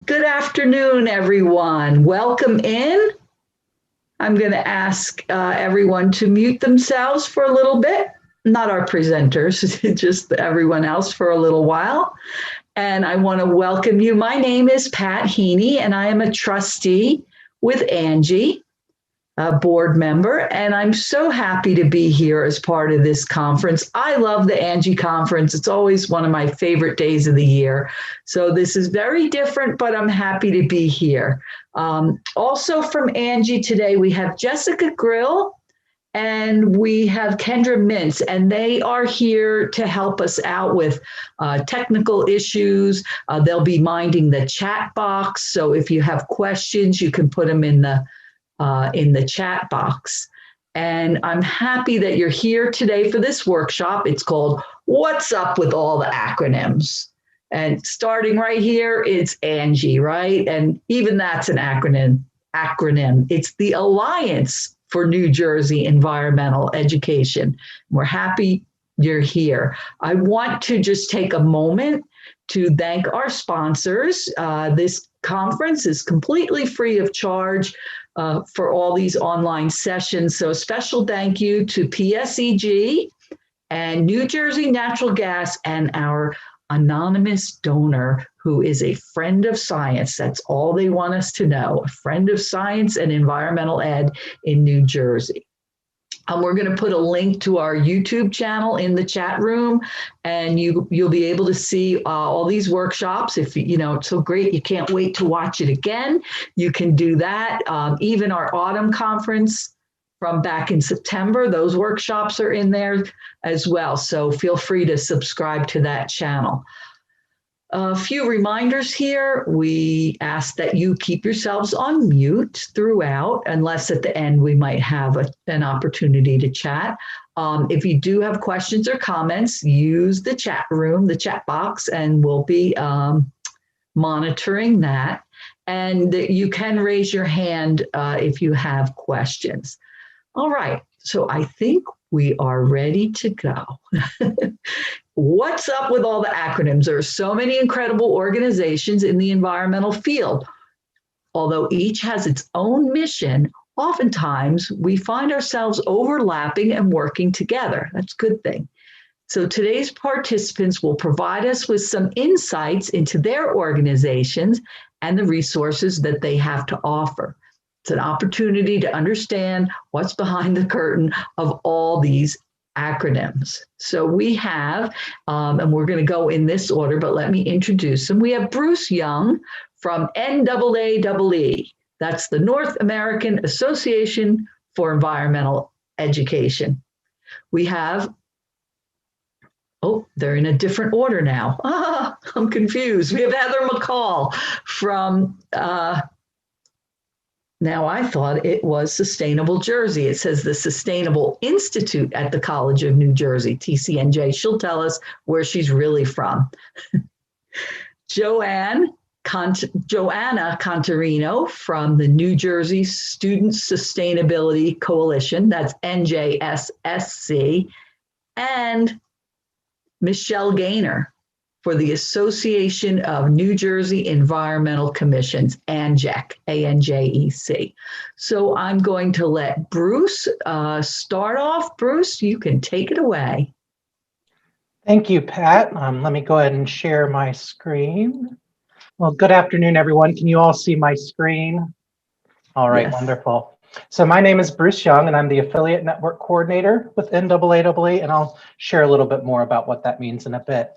Good afternoon, everyone. Welcome in. I'm going to ask everyone to mute themselves for a little bit. Not our presenters, just everyone else for a little while. And I want to welcome you. My name is Pat Heaney, and I am a trustee with ANJEE, a board member, and I'm so happy to be here as part of this conference. I love the ANJEE conference. It's always one of my favorite days of the year. So this is very different, but I'm happy to be here. Also from ANJEE today, we have Jessica Grill and we have Kendra Mintz, and they are here to help us out with technical issues. They'll be minding the chat box. So if you have questions, you can put them in the chat box. And I'm happy that you're here today for this workshop. It's called What's Up with All the Acronyms? And starting right here, it's ANJEE, right? And even that's an acronym. It's the Alliance for New Jersey Environmental Education. We're happy you're here. I want to just take a moment to thank our sponsors. This conference is completely free of charge for all these online sessions. So a special thank you to PSEG and New Jersey Natural Gas and our anonymous donor who is a friend of science. That's all they want us to know, a friend of science and environmental ed in New Jersey. We're going to put a link to our YouTube channel in the chat room, and you'll be able to see all these workshops. If it's so great, you can't wait to watch it again. You can do that. Even our autumn conference from back in September, those workshops are in there as well. So feel free to subscribe to that channel. A few reminders here. We ask that you keep yourselves on mute throughout, unless at the end we might have an opportunity to chat. If you do have questions or comments, use the chat room, the chat box, and we'll be monitoring that. And you can raise your hand if you have questions. All right, so I think we are ready to go. What's up with all the acronyms? There are so many incredible organizations in the environmental field. Although each has its own mission, oftentimes we find ourselves overlapping and working together. That's a good thing. So today's participants will provide us with some insights into their organizations and the resources that they have to offer. It's an opportunity to understand what's behind the curtain of all these acronyms. So we have, and we're going to go in this order, but let me introduce them. We have Bruce Young from NAAEE. That's the North American Association for Environmental Education. We have, they're in a different order now. I'm confused. We have Heather McCall from, now I thought it was Sustainable Jersey. It says the Sustainable Institute at the College of New Jersey, TCNJ. She'll tell us where she's really from. Joanna Cantorino from the New Jersey Student Sustainability Coalition, that's NJSC, and Michele Gaynor for the Association of New Jersey Environmental Commissions, ANJEC, ANJEC. So I'm going to let Bruce start off. Bruce, you can take it away. Thank you, Pat. Let me go ahead and share my screen. Well, good afternoon, everyone. Can you all see my screen? All right, yes. Wonderful. So my name is Bruce Young, and I'm the Affiliate Network Coordinator with NAAEE, and I'll share a little bit more about what that means in a bit.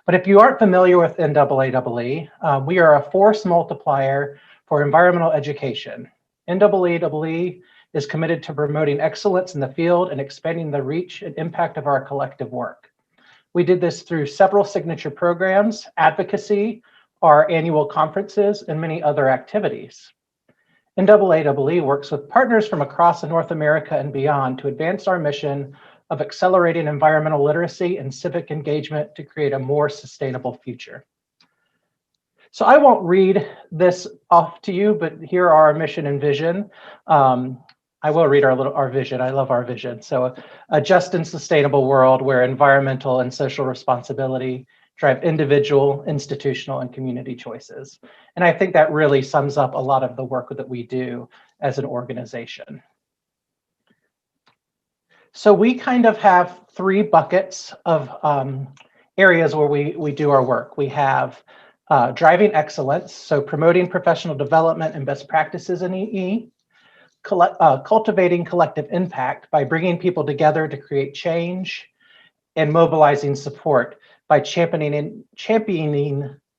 But if you aren't familiar with NAAEE, we are a force multiplier for environmental education. NAAEE is committed to promoting excellence in the field and expanding the reach and impact of our collective work. We did this through several signature programs, advocacy, our annual conferences, and many other activities. NAAEE works with partners from across North America and beyond to advance our mission of accelerating environmental literacy and civic engagement to create a more sustainable future. So I won't read this off to you, but here are our mission and vision. I will read our vision. I love our vision. So a just and sustainable world where environmental and social responsibility drive individual, institutional, and community choices. And I think that really sums up a lot of the work that we do as an organization. So we kind of have three buckets of areas where we do our work. We have driving excellence, so promoting professional development and best practices in EE, cultivating collective impact by bringing people together to create change, and mobilizing support by championing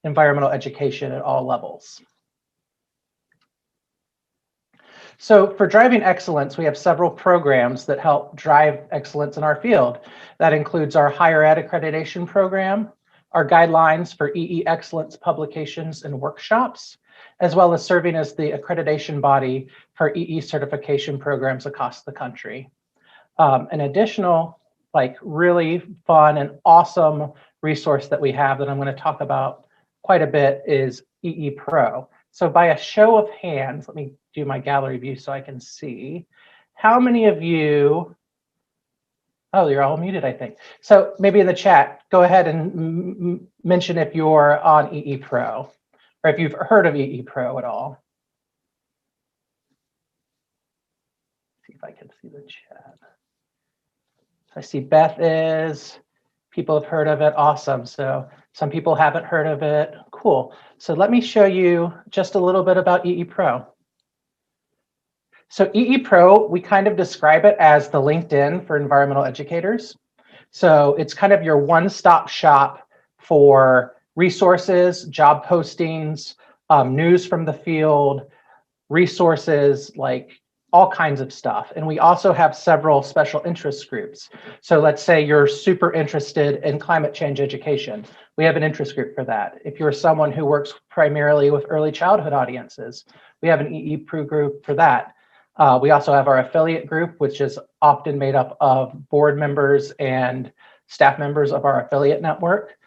environmental education at all levels. So for driving excellence, we have several programs that help drive excellence in our field. That includes our higher ed accreditation program, our guidelines for EE excellence publications and workshops, as well as serving as the accreditation body for EE certification programs across the country. An additional, really fun and awesome resource that we have that I'm going to talk about quite a bit is Eepro. So by a show of hands, let me do my gallery view so I can see how many of you, oh, you're all muted, I think. So maybe in the chat, go ahead and mention if you're on Eepro or if you've heard of Eepro at all. See if I can see the chat. I see Beth is, people have heard of it, awesome. So some people haven't heard of it, cool. So let me show you just a little bit about Eepro. So Eepro, we kind of describe it as the LinkedIn for environmental educators. So it's kind of your one-stop shop for resources, job postings, news from the field, resources, like all kinds of stuff. And we also have several special interest groups. So let's say you're super interested in climate change education. We have an interest group for that. If you're someone who works primarily with early childhood audiences, we have an Eepro group for that. We also have our affiliate group, which is often made up of board members and staff members of our affiliate network.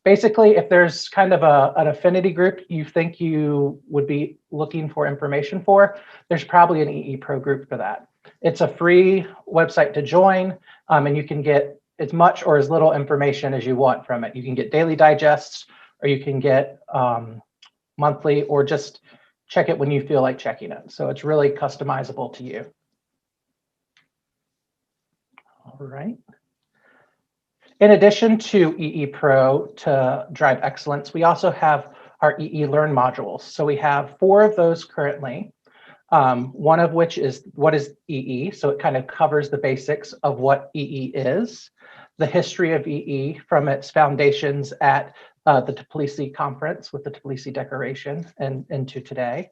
Basically, if there's kind of an affinity group you think you would be looking for information for, there's probably an Eepro group for that. It's a free website to join, and you can get as much or as little information as you want from it. You can get daily digests, or you can get monthly, or just check it when you feel like checking it. So it's really customizable to you. All right. In addition to Eepro to drive excellence, we also have our EE Learn modules. So we have 4 of those currently, one of which is what is EE. So it kind of covers the basics of what EE is, the history of EE from its foundations at the Tbilisi conference with the Tbilisi Declaration and into today.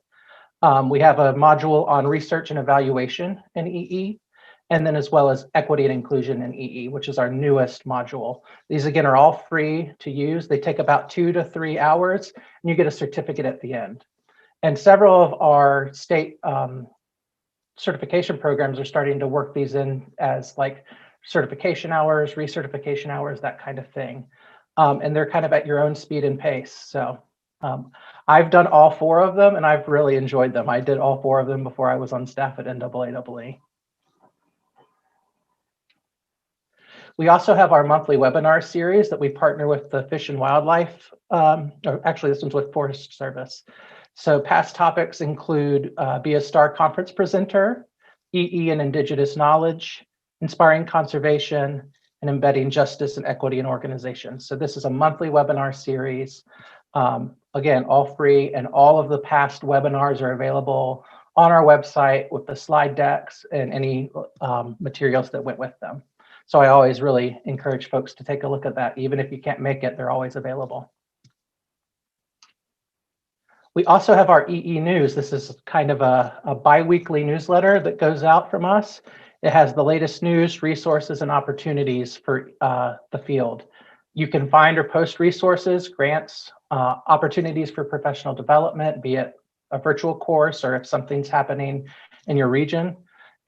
We have a module on research and evaluation in EE, and then as well as equity and inclusion in EE, which is our newest module. These again are all free to use. They take about 2 to 3 hours, and you get a certificate at the end. And several of our state certification programs are starting to work these in as like certification hours, recertification hours, that kind of thing. And they're kind of at your own speed and pace. So I've done all 4 of them, and I've really enjoyed them. I did all 4 of them before I was on staff at NAAEE. We also have our monthly webinar series that we partner with the Fish and Wildlife, or actually this one's with Forest Service. So past topics include be a STAR conference presenter, EE and Indigenous knowledge, inspiring conservation, and embedding justice and equity in organizations. So this is a monthly webinar series. Again, all free, and all of the past webinars are available on our website with the slide decks and any materials that went with them. So I always really encourage folks to take a look at that. Even if you can't make it, they're always available. We also have our EE News. This is kind of a bi-weekly newsletter that goes out from us. It has the latest news, resources, and opportunities for the field. You can find or post resources, grants, opportunities for professional development, be it a virtual course or if something's happening in your region,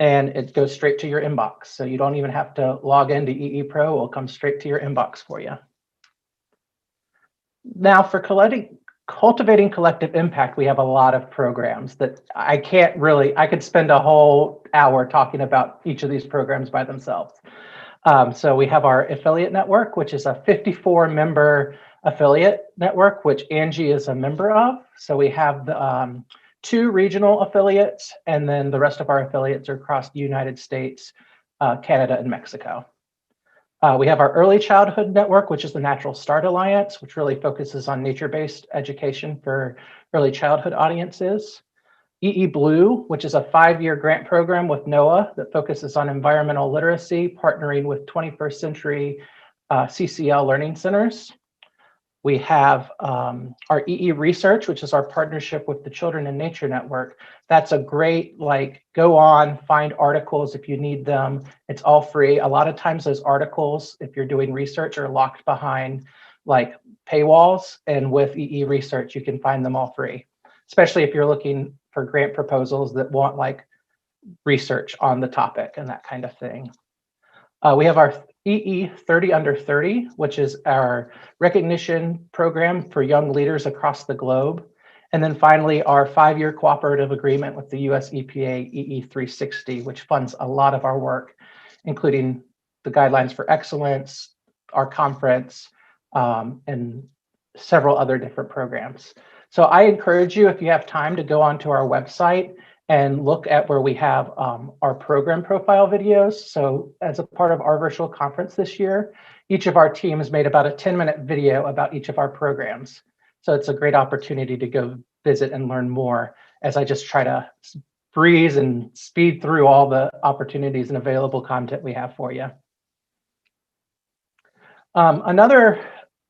and it goes straight to your inbox. So you don't even have to log into Eepro, it will come straight to your inbox for you. Now for cultivating collective impact, we have a lot of programs that I could spend a whole hour talking about each of these programs by themselves. So we have our affiliate network, which is a 54-member affiliate network, which ANJEE is a member of. So we have the 2 regional affiliates, and then the rest of our affiliates are across the United States, Canada, and Mexico. We have our Early Childhood Network, which is the Natural Start Alliance, which really focuses on nature-based education for early childhood audiences. EE Blue, which is a 5-year grant program with NOAA that focuses on environmental literacy, partnering with 21st century CCL learning centers. We have our EE Research, which is our partnership with the Children in Nature Network. That's a great, go on, find articles if you need them. It's all free. A lot of times those articles, if you're doing research, are locked behind paywalls. And with EE Research, you can find them all free, especially if you're looking for grant proposals that want research on the topic and that kind of thing. We have our EE 30 Under 30, which is our recognition program for young leaders across the globe. And then finally, our 5-year cooperative agreement with the US EPA EE 360, which funds a lot of our work, including the Guidelines for Excellence, our conference, and several other different programs. So I encourage you, if you have time, to go onto our website and look at where we have our program profile videos. So as a part of our virtual conference this year, each of our teams made about a 10-minute video about each of our programs. So it's a great opportunity to go visit and learn more as I just try to breeze and speed through all the opportunities and available content we have for you. Another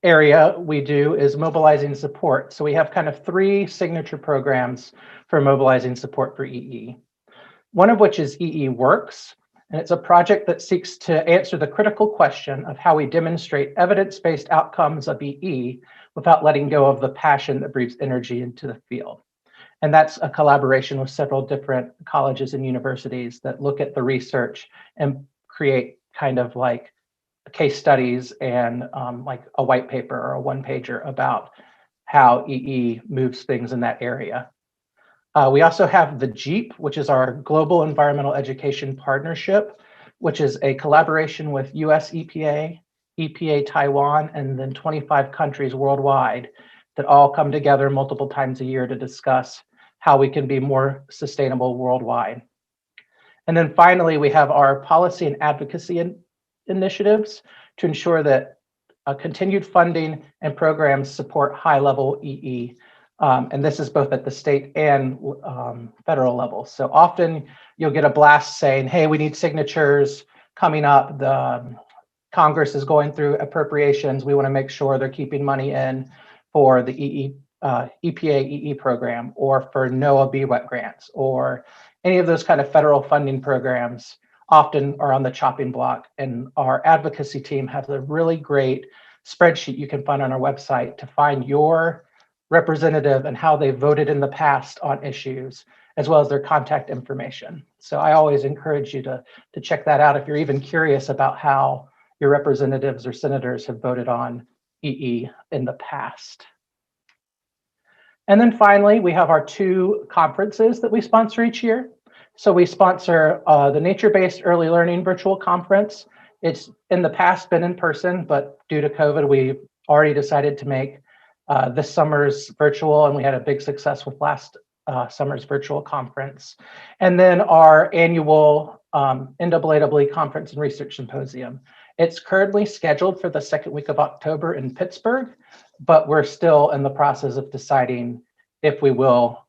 area we do is mobilizing support. So we have kind of 3 signature programs for mobilizing support for EE. One of which is EE Works, and it's a project that seeks to answer the critical question of how we demonstrate evidence-based outcomes of EE without letting go of the passion that breathes energy into the field. And that's a collaboration with several different colleges and universities that look at the research and create kind of case studies and a white paper or a 1-pager about how EE moves things in that area. We also have the JEEP, which is our Global Environmental Education Partnership, which is a collaboration with US EPA, EPA Taiwan, and then 25 countries worldwide that all come together multiple times a year to discuss how we can be more sustainable worldwide. And then finally, we have our policy and advocacy initiatives to ensure that continued funding and programs support high-level EE. And this is both at the state and federal level. So often you'll get a blast saying, hey, we need signatures coming up. The Congress is going through appropriations. We want to make sure they're keeping money in for the EPA EE program, or for NOAA BWET grants, or any of those kind of federal funding programs often are on the chopping block. And our advocacy team has a really great spreadsheet you can find on our website to find your representative and how they voted in the past on issues, as well as their contact information. So I always encourage you to check that out if you're even curious about how your representatives or senators have voted on EE in the past. And then finally, we have our 2 conferences that we sponsor each year. So we sponsor the Nature-Based Early Learning Virtual Conference. It's in the past been in person, but due to COVID, we already decided to make this summer's virtual, and we had a big success with last summer's virtual conference. And then our annual NAAEE Conference and Research Symposium. It's currently scheduled for the 2nd week of October in Pittsburgh, but we're still in the process of deciding if we will,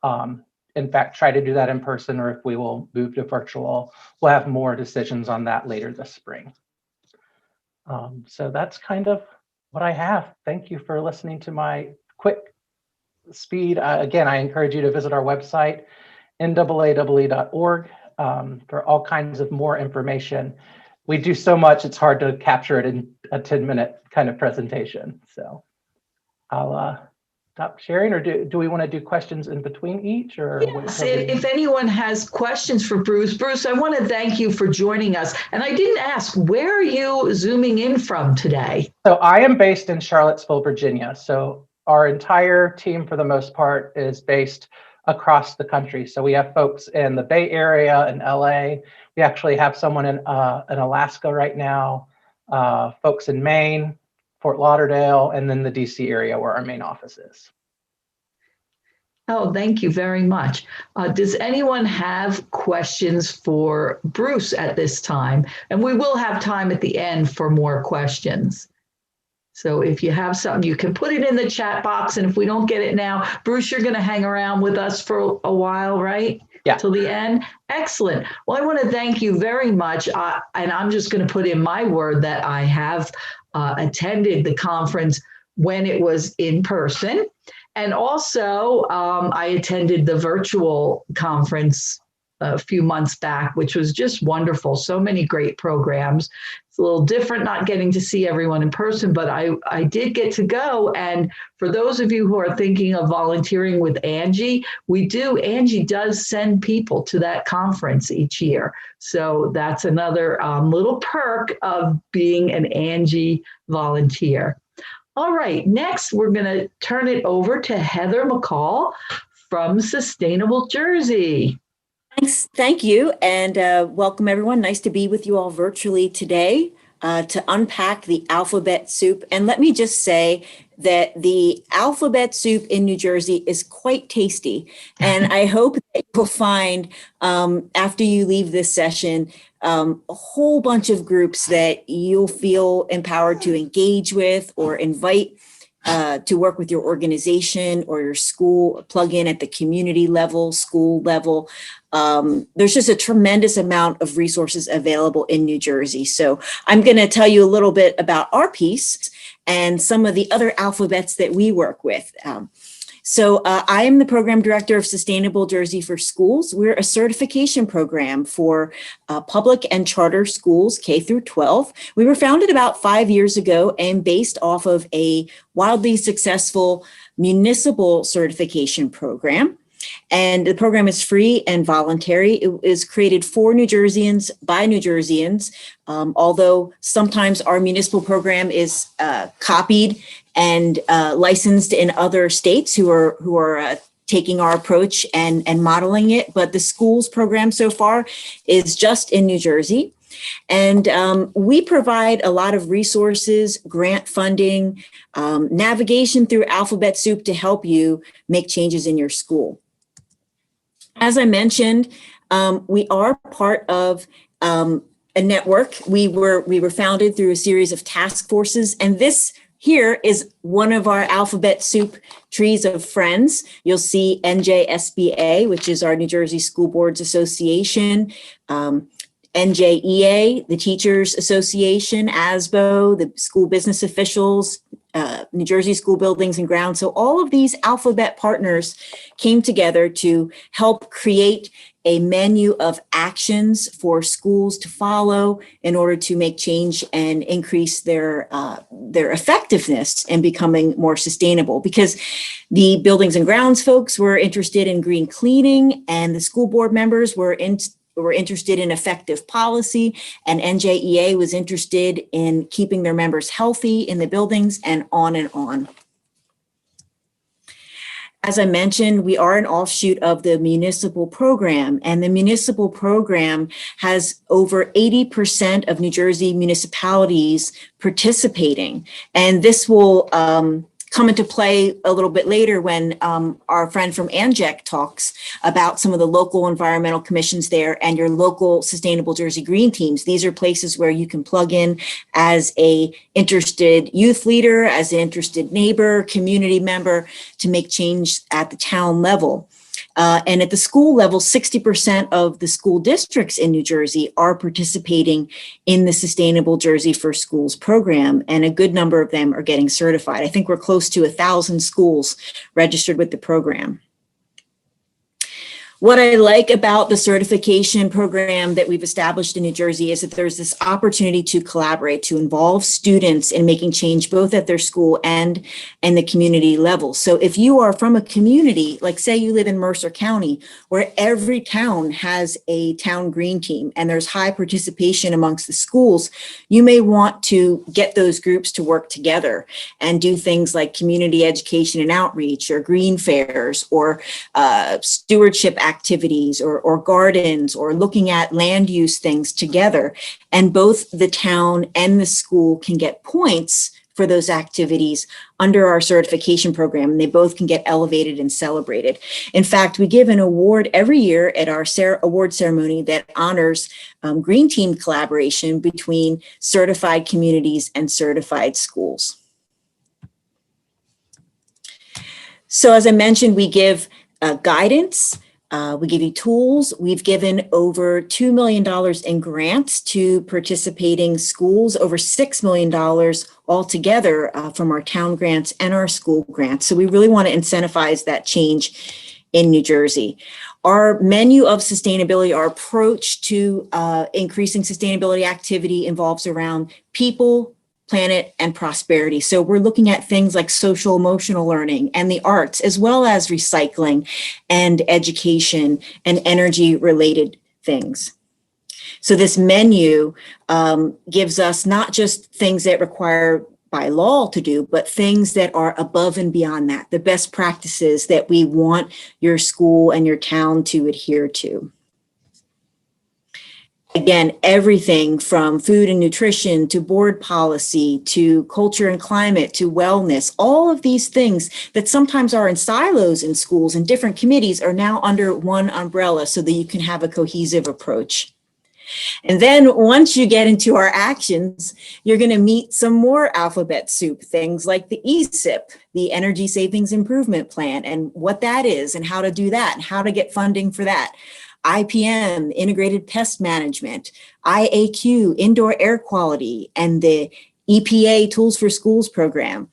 in fact, try to do that in person or if we will move to virtual. We'll have more decisions on that later this spring. So that's kind of what I have. Thank you for listening to my quick speed. Again, I encourage you to visit our website, NAAEE.org, for all kinds of more information. We do so much, it's hard to capture it in a 10-minute kind of presentation. So I'll stop sharing, or do we want to do questions in between each? Or yes, if anyone has questions for Bruce. Bruce, I want to thank you for joining us. And I didn't ask, where are you Zooming in from today? So I am based in Charlottesville, Virginia. So our entire team, for the most part, is based across the country. So we have folks in the Bay Area and LA. We actually have someone in Alaska right now. folks in Maine, Fort Lauderdale, and then the DC area where our main office is. Oh, thank you very much. Does anyone have questions for Bruce at this time? And we will have time at the end for more questions. So if you have something, you can put it in the chat box. And if we don't get it now, Bruce, you're going to hang around with us for a while, right? Yeah. Till the end. Excellent. Well, I want to thank you very much. And I'm just going to put in my word that I have attended the conference when it was in person. And also, I attended the virtual conference a few months back, which was just wonderful. So many great programs. It's a little different not getting to see everyone in person, but I did get to go. And for those of you who are thinking of volunteering with ANJEE, ANJEE does send people to that conference each year. So that's another little perk of being an ANJEE volunteer. All right, next we're going to turn it over to Heather McCall from Sustainable Jersey. Thanks. Thank you, and welcome everyone. Nice to be with you all virtually today to unpack the alphabet soup. And let me just say that the alphabet soup in New Jersey is quite tasty. And I hope that you'll find after you leave this session, a whole bunch of groups that you'll feel empowered to engage with or invite to work with your organization or your school, or plug in at the community level, school level. There's just a tremendous amount of resources available in New Jersey. So I'm going to tell you a little bit about our piece and some of the other alphabets that we work with. So I am the program director of Sustainable Jersey for Schools. We're a certification program for public and charter schools, K through 12. We were founded about 5 years ago and based off of a wildly successful municipal certification program. And the program is free and voluntary. It is created for New Jerseyans by New Jerseyans, although sometimes our municipal program is copied and licensed in other states who are taking our approach and modeling it. But the schools program so far is just in New Jersey. And we provide a lot of resources, grant funding, navigation through alphabet soup to help you make changes in your school. As I mentioned, we are part of a network. We were founded through a series of task forces, and this here is one of our alphabet soup trees of friends. You'll see NJSBA, which is our New Jersey School Boards Association, NJEA, the Teachers Association, ASBO, the school business officials, New Jersey School Buildings and Grounds. So all of these alphabet partners came together to help create a menu of actions for schools to follow in order to make change and increase their effectiveness in becoming more sustainable. Because the buildings and grounds folks were interested in green cleaning, and the school board members were interested in effective policy, and NJEA was interested in keeping their members healthy in the buildings, and on and on. As I mentioned, we are an offshoot of the municipal program, and the municipal program has over 80% of New Jersey municipalities participating. And this will come into play a little bit later when our friend from ANJEC talks about some of the local environmental commissions there and your local Sustainable Jersey Green teams. These are places where you can plug in as a interested youth leader, as an interested neighbor, community member to make change at the town level. And at the school level, 60% of the school districts in New Jersey are participating in the Sustainable Jersey for Schools program, and a good number of them are getting certified. I think we're close to 1,000 schools registered with the program. What I like about the certification program that we've established in New Jersey is that there's this opportunity to collaborate, to involve students in making change both at their school and the community level. So if you are from a community, like say you live in Mercer County, where every town has a town green team and there's high participation amongst the schools, you may want to get those groups to work together and do things like community education and outreach, or green fairs, or stewardship activities or gardens or looking at land use things together. And both the town and the school can get points for those activities under our certification program, and they both can get elevated and celebrated. In fact, we give an award every year at our award ceremony that honors green team collaboration between certified communities and certified schools. So as I mentioned, we give guidance, we give you tools. We've given over $2 million in grants to participating schools, over $6 million altogether from our town grants and our school grants. So we really want to incentivize that change in New Jersey. Our menu of sustainability, our approach to increasing sustainability activity involves around people, planet, and prosperity. So we're looking at things like social emotional learning and the arts, as well as recycling and education and energy related things. So this menu gives us not just things that require by law to do, but things that are above and beyond that, the best practices that we want your school and your town to adhere to. Again, everything from food and nutrition to board policy to culture and climate to wellness, all of these things that sometimes are in silos in schools and different committees are now under one umbrella so that you can have a cohesive approach. And then once you get into our actions, you're going to meet some more alphabet soup, things like the ESIP, the Energy Savings Improvement Plan, and what that is and how to do that and how to get funding for that. IPM, Integrated Pest Management, IAQ, Indoor Air Quality, and the EPA Tools for Schools program.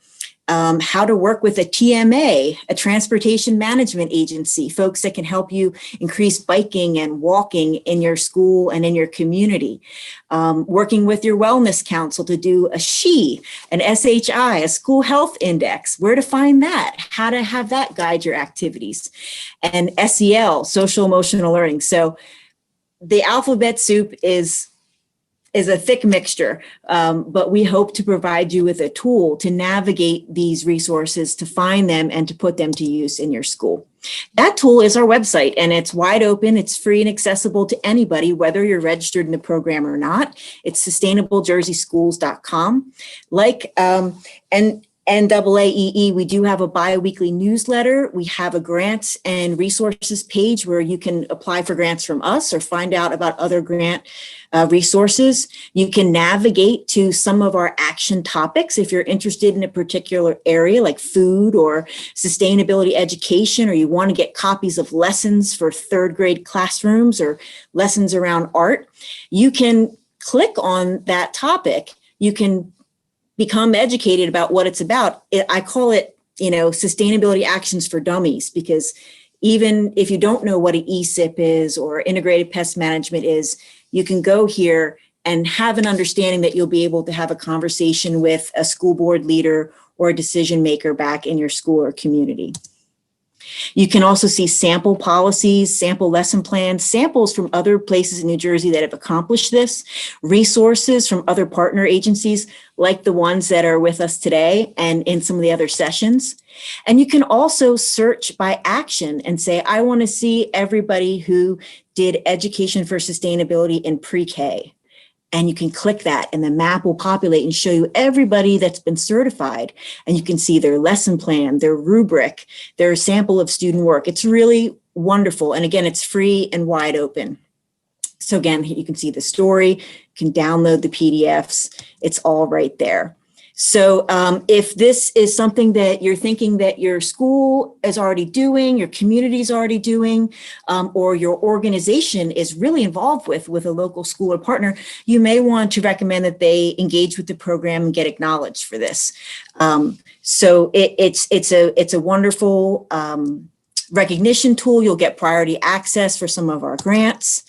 How to work with a TMA, a transportation management agency, folks that can help you increase biking and walking in your school and in your community. Working with your wellness council to do a SHE, an SHI, a school health index, where to find that, how to have that guide your activities. And SEL, social emotional learning. So the alphabet soup is a thick mixture, but we hope to provide you with a tool to navigate these resources, to find them and to put them to use in your school. That tool is our website, and it's wide open. It's free and accessible to anybody, whether you're registered in the program or not. It's sustainablejerseyschools.com. And NAAEE, we do have a bi-weekly newsletter. We have a grants and resources page where you can apply for grants from us or find out about other grant resources. You can navigate to some of our action topics if you're interested in a particular area like food or sustainability education, or you want to get copies of lessons for third grade classrooms or lessons around art. You can click on that topic. You can become educated about what it's about. I call it, sustainability actions for dummies, because even if you don't know what an ESIP is or integrated pest management is, you can go here and have an understanding that you'll be able to have a conversation with a school board leader or a decision maker back in your school or community. You can also see sample policies, sample lesson plans, samples from other places in New Jersey that have accomplished this, resources from other partner agencies like the ones that are with us today and in some of the other sessions. And you can also search by action and say, I want to see everybody who did education for sustainability in pre-K. And you can click that and the map will populate and show you everybody that's been certified. And you can see their lesson plan, their rubric, their sample of student work. It's really wonderful. And again, it's free and wide open. So again, you can see the story, you can download the PDFs. It's all right there. So if this is something that you're thinking that your school is already doing, your community is already doing, or your organization is really involved with a local school or partner, you may want to recommend that they engage with the program and get acknowledged for this. So it's a wonderful recognition tool. You'll get priority access for some of our grants.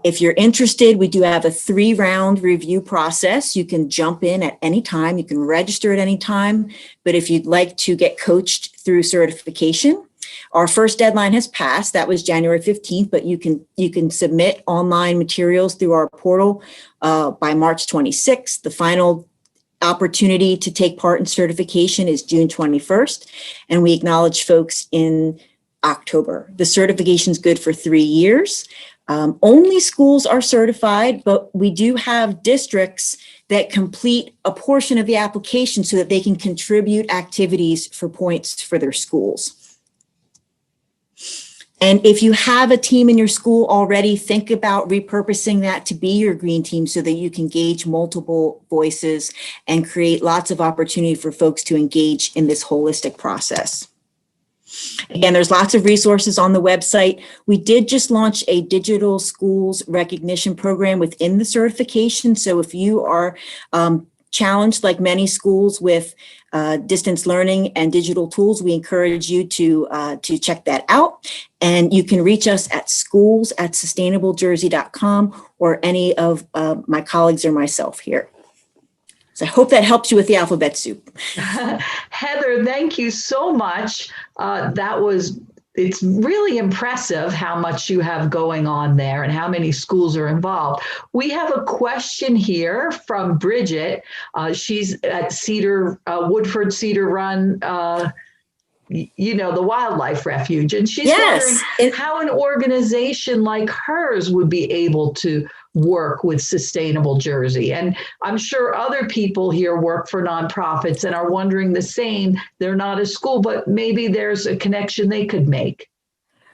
If you're interested, we do have a 3-round review process. You can jump in at any time. You can register at any time. But if you'd like to get coached through certification, our first deadline has passed. That was January 15th, but you can submit online materials through our portal by March 26th. The final opportunity to take part in certification is June 21st. And we acknowledge folks in October. The certification is good for 3 years. Only schools are certified, but we do have districts that complete a portion of the application so that they can contribute activities for points for their schools. And if you have a team in your school already, think about repurposing that to be your green team so that you can engage multiple voices and create lots of opportunity for folks to engage in this holistic process. Again, there's lots of resources on the website. We did just launch a digital schools recognition program within the certification. So if you are challenged like many schools with distance learning and digital tools, we encourage you to check that out. And you can reach us at schools@sustainablejersey.com or any of my colleagues or myself here. So I hope that helps you with the alphabet soup. Heather, thank you so much. It's really impressive how much you have going on there and how many schools are involved. We have a question here from Bridget. She's at Woodford Cedar Run, the wildlife refuge. And she's wondering how an organization like hers would be able to work with Sustainable Jersey. And I'm sure other people here work for nonprofits and are wondering the same. They're not a school, but maybe there's a connection they could make.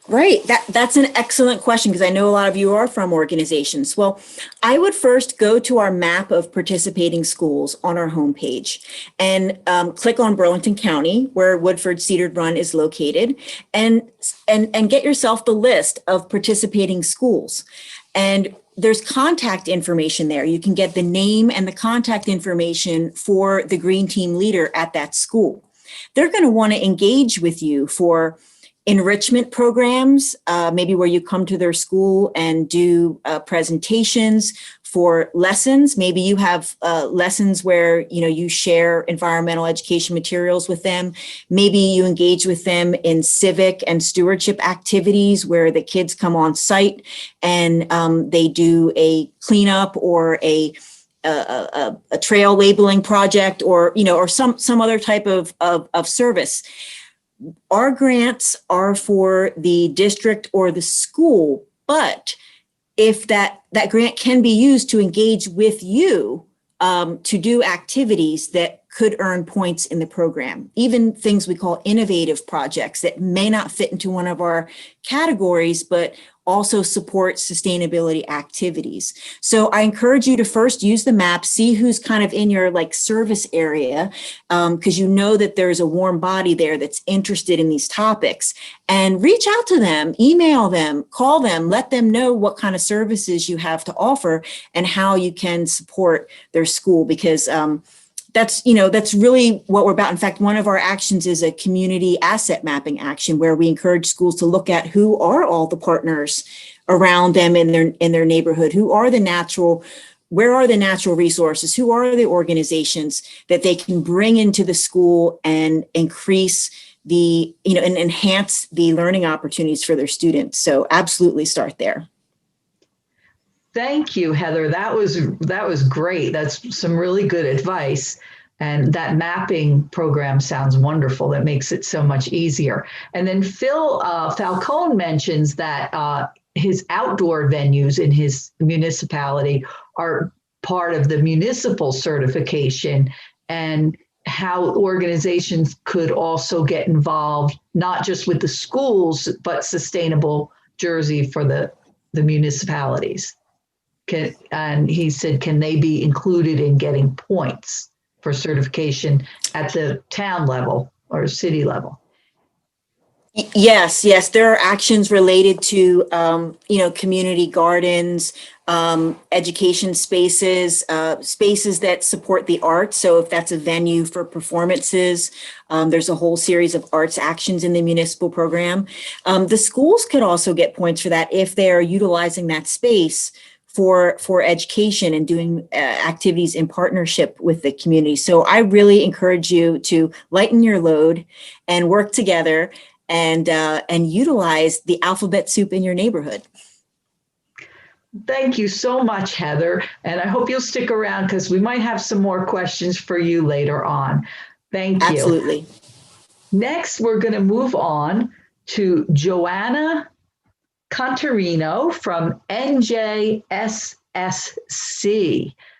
Right. That's an excellent question because I know a lot of you are from organizations. Well, I would first go to our map of participating schools on our homepage and click on Burlington County, where Woodford Cedar Run is located, and get yourself the list of participating schools. And there's contact information there. You can get the name and the contact information for the green team leader at that school. They're going to want to engage with you for enrichment programs, maybe where you come to their school and do presentations for lessons. Maybe you have lessons where you share environmental education materials with them. Maybe you engage with them in civic and stewardship activities where the kids come on site and they do a cleanup or a trail labeling project or some other type of service. Our grants are for the district or the school, but if that grant can be used to engage with you to do activities that could earn points in the program, even things we call innovative projects that may not fit into one of our categories, but also support sustainability activities. So I encourage you to first use the map, see who's kind of in your service area, because you know that there's a warm body there that's interested in these topics, and reach out to them, email them, call them, let them know what kind of services you have to offer and how you can support their school, because that's really what we're about. In fact, one of our actions is a community asset mapping action where we encourage schools to look at who are all the partners around them in their neighborhood, where are the natural resources, who are the organizations that they can bring into the school and increase and enhance the learning opportunities for their students. So absolutely start there. Thank you, Heather. That was great. That's some really good advice. And that mapping program sounds wonderful. That makes it so much easier. And then Phil Falcone mentions that his outdoor venues in his municipality are part of the municipal certification, and how organizations could also get involved, not just with the schools, but Sustainable Jersey for the municipalities. And he said, can they be included in getting points for certification at the town level or city level? Yes. There are actions related to, community gardens, education spaces, spaces that support the arts. So if that's a venue for performances, there's a whole series of arts actions in the municipal program. The schools could also get points for that if they are utilizing that space for education and doing activities in partnership with the community. So I really encourage you to lighten your load and work together and utilize the alphabet soup in your neighborhood. Thank you so much, Heather. And I hope you'll stick around because we might have some more questions for you later on. Thank you. Absolutely. Next, we're going to move on to Joanna Cantorino from NJSC.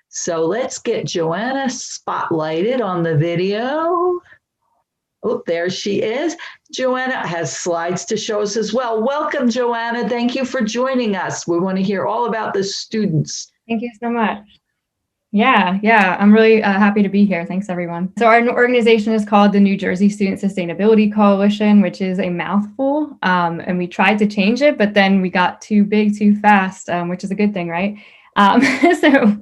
So let's get Joanna spotlighted on the video. Oh, there she is. Joanna has slides to show us as well. Welcome, Joanna. Thank you for joining us. We want to hear all about the students. Thank you so much. Yeah, I'm really happy to be here. Thanks, everyone. So our organization is called the New Jersey Student Sustainability Coalition, which is a mouthful. And we tried to change it, but then we got too big too fast, which is a good thing, right? So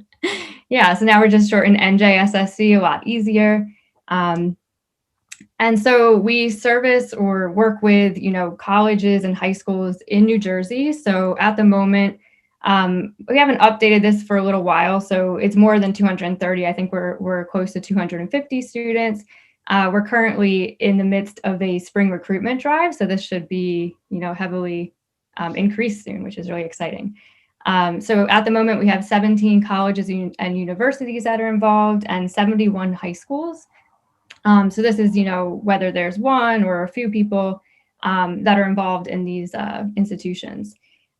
now we're just shortened NJSSC, a lot easier. And so we service or work with, colleges and high schools in New Jersey. So at the moment, we haven't updated this for a little while, so it's more than 230. I think we're close to 250 students. We're currently in the midst of a spring recruitment drive, so this should be, heavily increased soon, which is really exciting. So at the moment, we have 17 colleges and universities that are involved and 71 high schools. So this is, whether there's one or a few people that are involved in these institutions.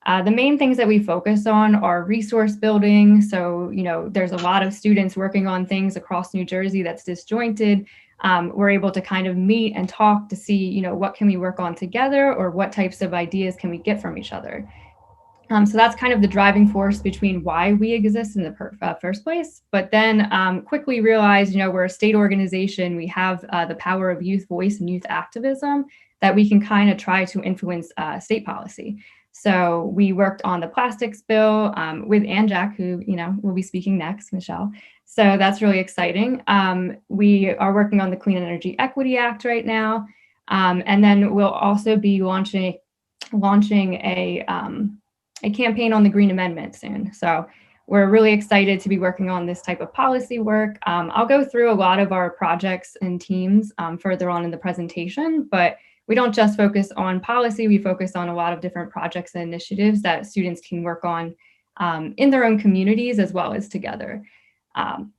The main things that we focus on are resource building. So, there's a lot of students working on things across New Jersey that's disjointed. We're able to kind of meet and talk to see, what can we work on together or what types of ideas can we get from each other. So that's kind of the driving force between why we exist in the first place. But then quickly realize, we're a state organization. We have the power of youth voice and youth activism that we can kind of try to influence state policy. So we worked on the plastics bill with ANJEC, who, will be speaking next, Michele. So that's really exciting. We are working on the Clean Energy Equity Act right now. And then we'll also be launching a campaign on the Green Amendment soon. So we're really excited to be working on this type of policy work. I'll go through a lot of our projects and teams further on in the presentation, but we don't just focus on policy, we focus on a lot of different projects and initiatives that students can work on in their own communities as well as together. And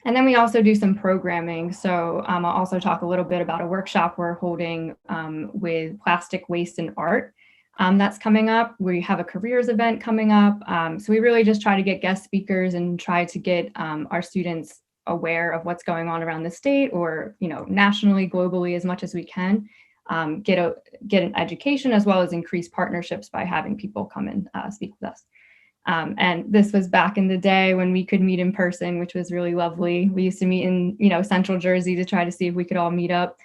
then we also do some programming. So I'll also talk a little bit about a workshop we're holding with plastic waste and art. That's coming up. We have a careers event coming up. So we really just try to get guest speakers and try to get our students aware of what's going on around the state or, nationally, globally, as much as we can. Get an education as well as increase partnerships by having people come and speak with us. And this was back in the day when we could meet in person, which was really lovely. We used to meet in, Central Jersey to try to see if we could all meet up.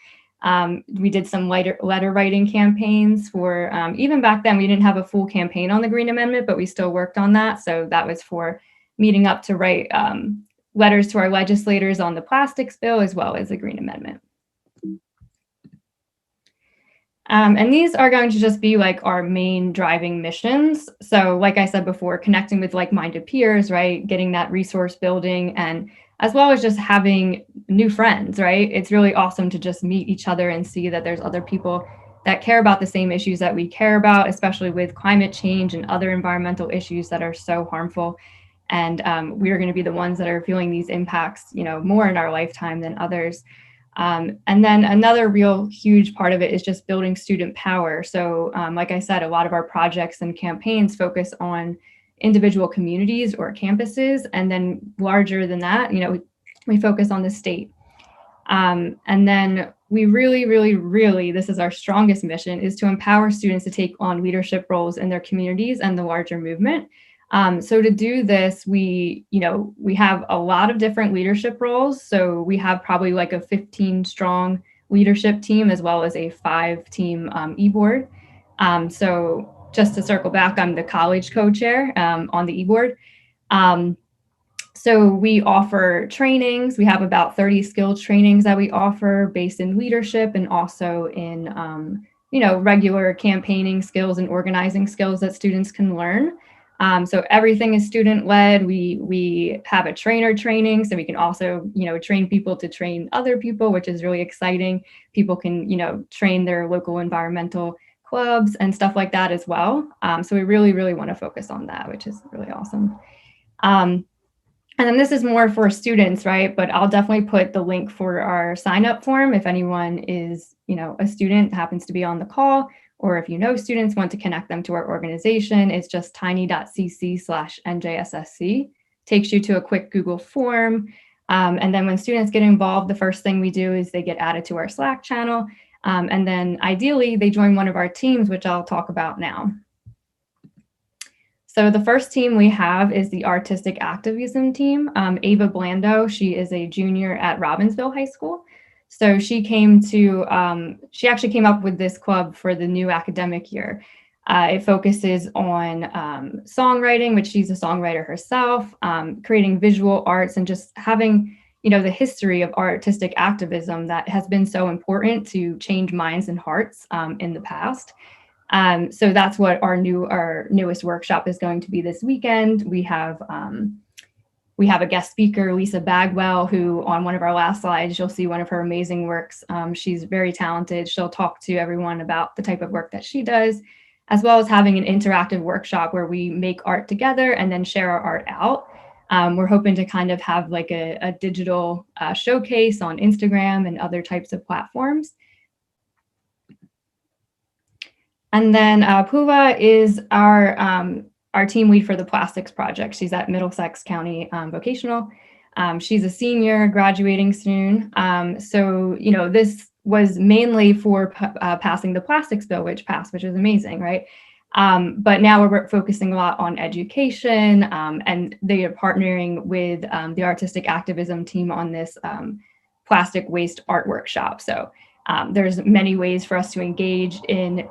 We did some letter writing campaigns for, even back then, we didn't have a full campaign on the Green Amendment, but we still worked on that. So that was for meeting up to write letters to our legislators on the plastics bill as well as the Green Amendment. And these are going to just be like our main driving missions. So like I said before, connecting with like-minded peers, right? Getting that resource building and as well as just having new friends, right? It's really awesome to just meet each other and see that there's other people that care about the same issues that we care about, especially with climate change and other environmental issues that are so harmful. And we are going to be the ones that are feeling these impacts, more in our lifetime than others. And then another real huge part of it is just building student power. So like I said, a lot of our projects and campaigns focus on individual communities or campuses. And then larger than that, we focus on the state. And then we really, this is our strongest mission, is to empower students to take on leadership roles in their communities and the larger movement. So to do this, we have a lot of different leadership roles. So we have probably like a 15 strong leadership team as well as a 5-team e-board. So just to circle back, I'm the college co-chair on the e-board. So we offer trainings. We have about 30 skills trainings that we offer based in leadership and also in regular campaigning skills and organizing skills that students can learn. So everything is student-led. We have a trainer training, so we can also, train people to train other people, which is really exciting. People can, train their local environmental clubs and stuff like that as well. So we really want to focus on that, which is really awesome. And then this is more for students, right? But I'll definitely put the link for our sign-up form if anyone is, a student happens to be on the call or if you know students, want to connect them to our organization, it's just tiny.cc/NJSSC. Takes you to a quick Google form. And then when students get involved, the first thing we do is they get added to our Slack channel. And then ideally, they join one of our teams, which I'll talk about now. So the first team we have is the Artistic Activism team. Ava Blando, she is a junior at Robbinsville High School. So she actually came up with this club for the new academic year. It focuses on songwriting, which she's a songwriter herself, creating visual arts, and just having, the history of artistic activism that has been so important to change minds and hearts in the past. So that's what our newest workshop is going to be this weekend. We have a guest speaker, Lisa Bagwell, who on one of our last slides, you'll see one of her amazing works. She's very talented. She'll talk to everyone about the type of work that she does, as well as having an interactive workshop where we make art together and then share our art out. We're hoping to kind of have like a digital showcase on Instagram and other types of platforms. And then Puva is our team lead for the plastics project. She's at Middlesex County Vocational. She's a senior graduating soon. So, this was mainly for passing the plastics bill, which passed, which is amazing, right? But now we're focusing a lot on education, and they are partnering with the artistic activism team on this plastic waste art workshop. So there's many ways for us to engage in,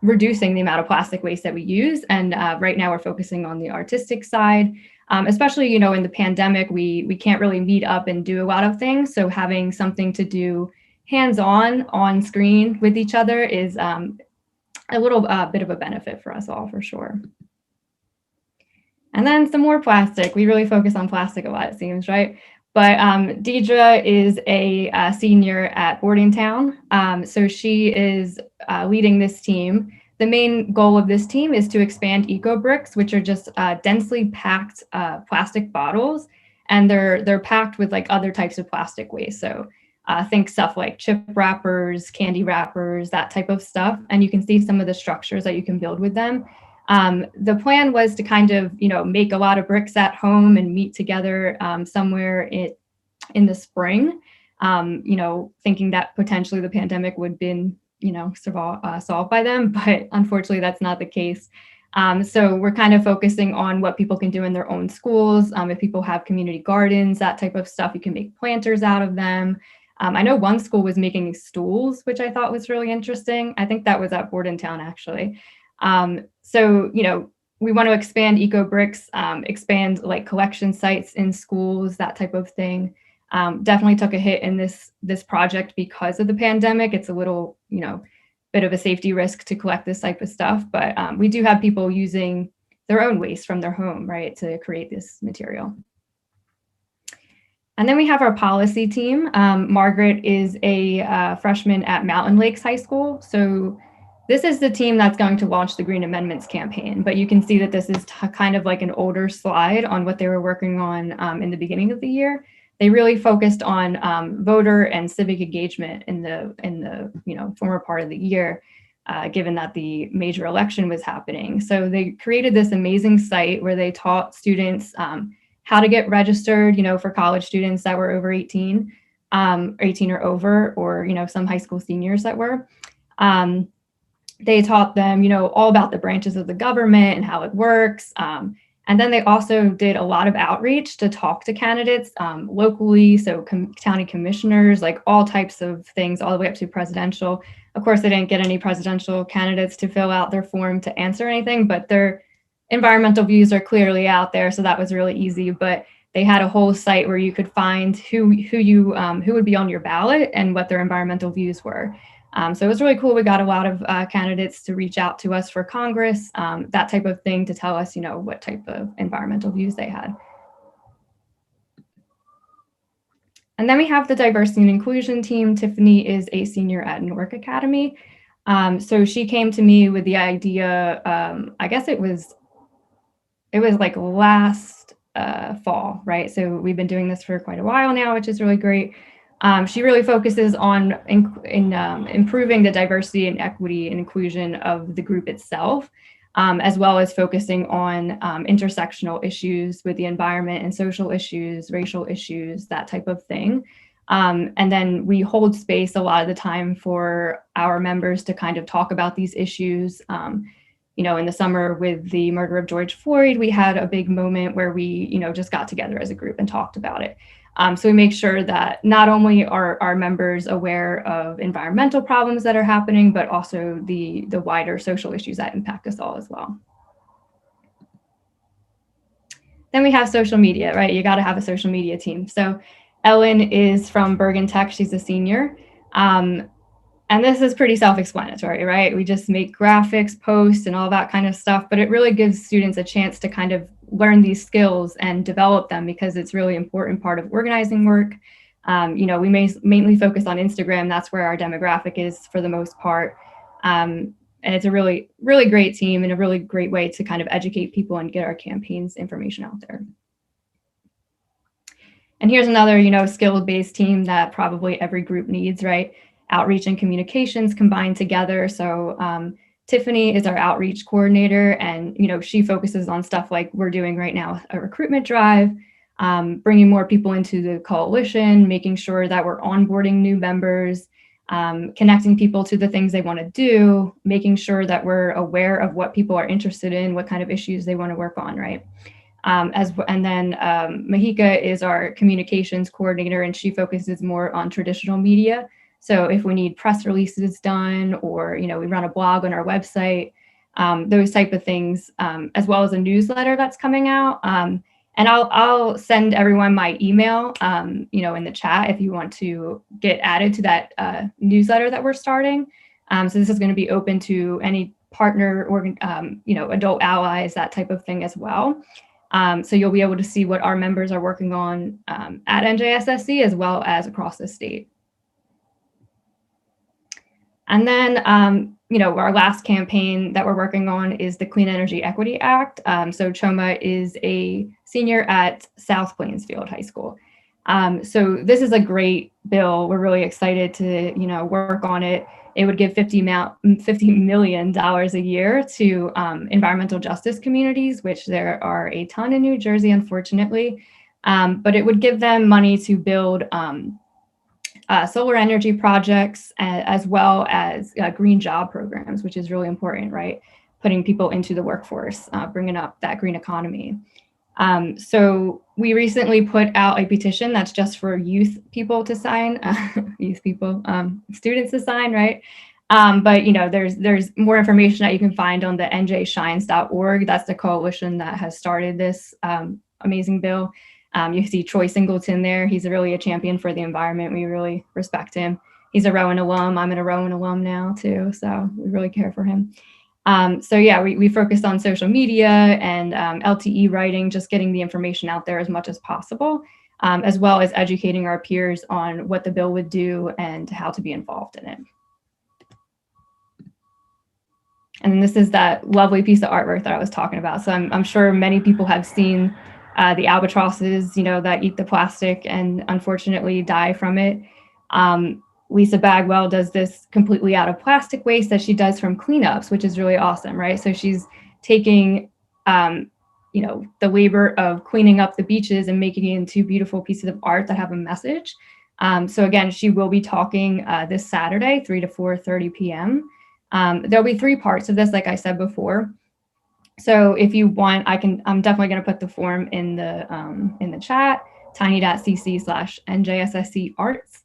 reducing the amount of plastic waste that we use. And right now we're focusing on the artistic side, especially, in the pandemic, we can't really meet up and do a lot of things. So having something to do hands-on on screen with each other is a little bit of a benefit for us all, for sure. And then some more plastic. We really focus on plastic a lot, it seems, right? But Deidre is a senior at Bordentown. So she is leading this team. The main goal of this team is to expand eco bricks, which are just densely packed plastic bottles. And they're packed with like other types of plastic waste. So think stuff like chip wrappers, candy wrappers, that type of stuff. And you can see some of the structures that you can build with them. The plan was to kind of, make a lot of bricks at home and meet together somewhere in the spring, thinking that potentially the pandemic would have been, solved by then, but unfortunately that's not the case. So we're kind of focusing on what people can do in their own schools. If people have community gardens, that type of stuff, you can make planters out of them. I know one school was making stools, which I thought was really interesting. I think that was at Bordentown, actually. So, we want to expand eco bricks, expand like collection sites in schools, that type of thing. Definitely took a hit in this project because of the pandemic. It's a little, bit of a safety risk to collect this type of stuff, but we do have people using their own waste from their home, right, to create this material. And then we have our policy team. Margaret is a freshman at Mountain Lakes High School. So this is the team that's going to launch the Green Amendments campaign, but you can see that this is kind of like an older slide on what they were working on in the beginning of the year. They really focused on voter and civic engagement in the former part of the year, given that the major election was happening. So they created this amazing site where they taught students how to get registered, for college students that were over 18 or over, or some high school seniors that were. They taught them, all about the branches of the government and how it works. And then they also did a lot of outreach to talk to candidates locally. So county commissioners, like all types of things, all the way up to presidential. Of course, they didn't get any presidential candidates to fill out their form to answer anything, but their environmental views are clearly out there. So that was really easy. But they had a whole site where you could find who would be on your ballot and what their environmental views were. So it was really cool. We got a lot of candidates to reach out to us for Congress, that type of thing, to tell us, what type of environmental views they had. And then we have the diversity and inclusion team. Tiffany is a senior at Newark Academy. So she came to me with the idea, I guess it was like last fall, right? So we've been doing this for quite a while now, which is really great. She really focuses on improving the diversity and equity and inclusion of the group itself, as well as focusing on intersectional issues with the environment and social issues, racial issues, that type of thing. And then we hold space a lot of the time for our members to kind of talk about these issues. You know, in the summer with the murder of George Floyd, we had a big moment where we, you know, just got together as a group and talked about it. So we make sure that not only are our members aware of environmental problems that are happening, but also the wider social issues that impact us all as well. Then we have social media, right? You got to have a social media team. So Ellen is from Bergen Tech. She's a senior. And this is pretty self-explanatory, right? We just make graphics, posts, and all that kind of stuff, but it really gives students a chance to kind of learn these skills and develop them, because it's really important part of organizing work. You know, we mainly focus on Instagram. That's where our demographic is for the most part. And it's a really, really great team and a really great way to kind of educate people and get our campaigns information out there. And here's another, you know, skill-based team that probably every group needs, right? Outreach and communications combined together. So Tiffany is our outreach coordinator, and, you know, she focuses on stuff like we're doing right now, a recruitment drive, bringing more people into the coalition, making sure that we're onboarding new members, connecting people to the things they want to do, making sure that we're aware of what people are interested in, what kind of issues they want to work on, right? And then Mahika is our communications coordinator, and she focuses more on traditional media. So if we need press releases done, or, you know, we run a blog on our website, those type of things, as well as a newsletter that's coming out. And I'll send everyone my email, you know, in the chat if you want to get added to that newsletter that we're starting. So this is going to be open to any partner or, you know, adult allies, that type of thing as well. So you'll be able to see what our members are working on at NJSSC as well as across the state. And then, you know, our last campaign that we're working on is the Clean Energy Equity Act. So Choma is a senior at South Plainsfield High School. So this is a great bill. We're really excited to, you know, work on it. It would give $50 million a year to environmental justice communities, which there are a ton in New Jersey, unfortunately. But it would give them money to build solar energy projects, as well as green job programs, which is really important, right? Putting people into the workforce, bringing up that green economy. So we recently put out a petition that's just for youth people to sign, students to sign, right? But, you know, there's more information that you can find on the njshines.org. That's the coalition that has started this amazing bill. You see Troy Singleton there. He's really a champion for the environment. We really respect him. He's a Rowan alum. I'm a Rowan alum now too, so we really care for him. So yeah, we focused on social media and LTE writing, just getting the information out there as much as possible, as well as educating our peers on what the bill would do and how to be involved in it. And this is that lovely piece of artwork that I was talking about. So I'm sure many people have seen the albatrosses, you know, that eat the plastic and unfortunately die from it. Lisa Bagwell does this completely out of plastic waste that she does from cleanups, which is really awesome, right? So she's taking, you know, the labor of cleaning up the beaches and making it into beautiful pieces of art that have a message. So again, she will be talking this Saturday, 3 to 4:30 p.m. There'll be 3 parts of this, like I said before. So if you want, I'm definitely going to put the form in the chat, tiny.cc/NJSSC arts.